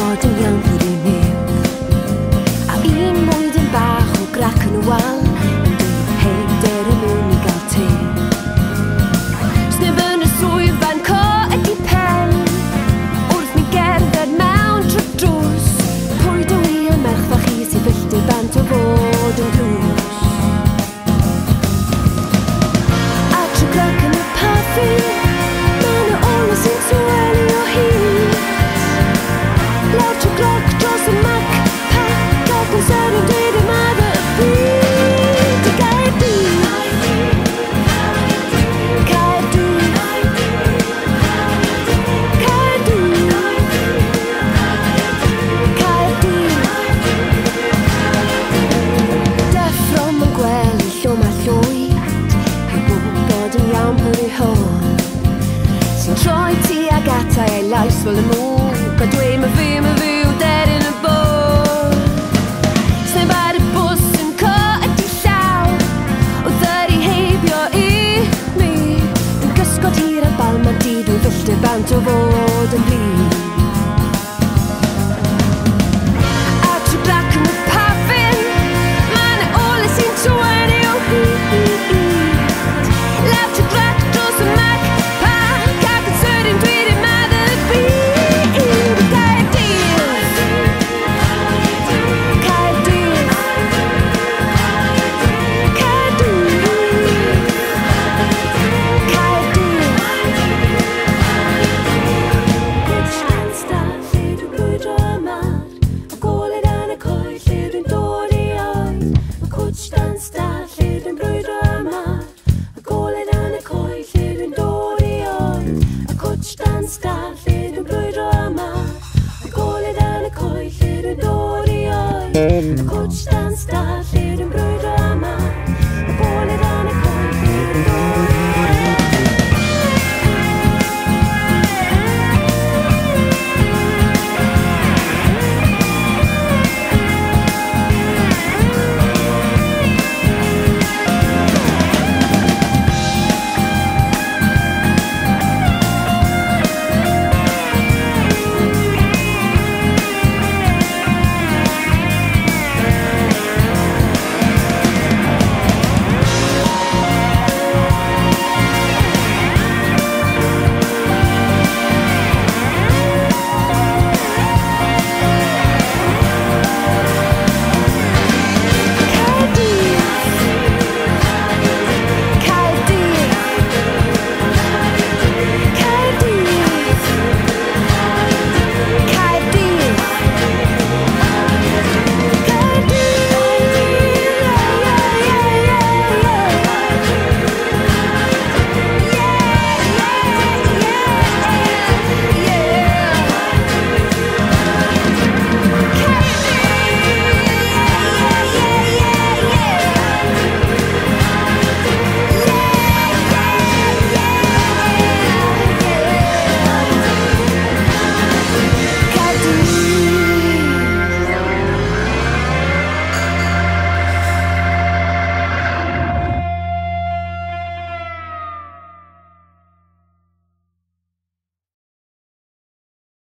bod yn iawn bod i'n mynd. A un mwydyn bach o grac yn y wal yn dweud heider y mwyn i gael te. Sneb yn y swyddfa'n co ydi pen wrth mi gerdded mewn trwy drws. Pwy do i y merch fach chi sy'n fylltu bant o fod yn drws. A trwy grac yn y paffi ma' 'na ola sy'n sweli o hyd. Lawr trwy grac dros y mac pac ac yn sydyn dweud y madde y byd. I Gaerdydd, Caerdydd, Caerdydd, Caerdydd. Deffro mewn gwely llwm a llwyd heb wybod yn iawn pwy yw hwn sy'n troi tuag ata ei lais fel y mwg a dweud ma' fi yw dead in a bowl. Sneb ar y bws yn co ydi llaw o ddyru heibio i mi. Dwi'n gysgod hir a bal ma' di dwi'n fylltu bant o fod yn byd. A trwy grac yn y pafin ma' 'na ola sy'n tywynnu o hyd. Lawr trwy grac dros y mac pac ac yn sydyn dweud y madde y byd. I Gaerdydd, Caerdydd, Caerdydd, Caerdydd. Cwtsh dan stad lle dwi'n brwydro yma'r o goled yn y coed lle dwi'n dod i oed. Y cwtsh dan stad lle dwi'n brwydro yma'r o goled yn y coed lle dwi'n dod i oed. Y cwtsh dan stad lle dwi'n brwydro yma'r o goled yn y coed lle dwi'n dod i oed. Y cwtsh dan stad lle dwi'n brwydro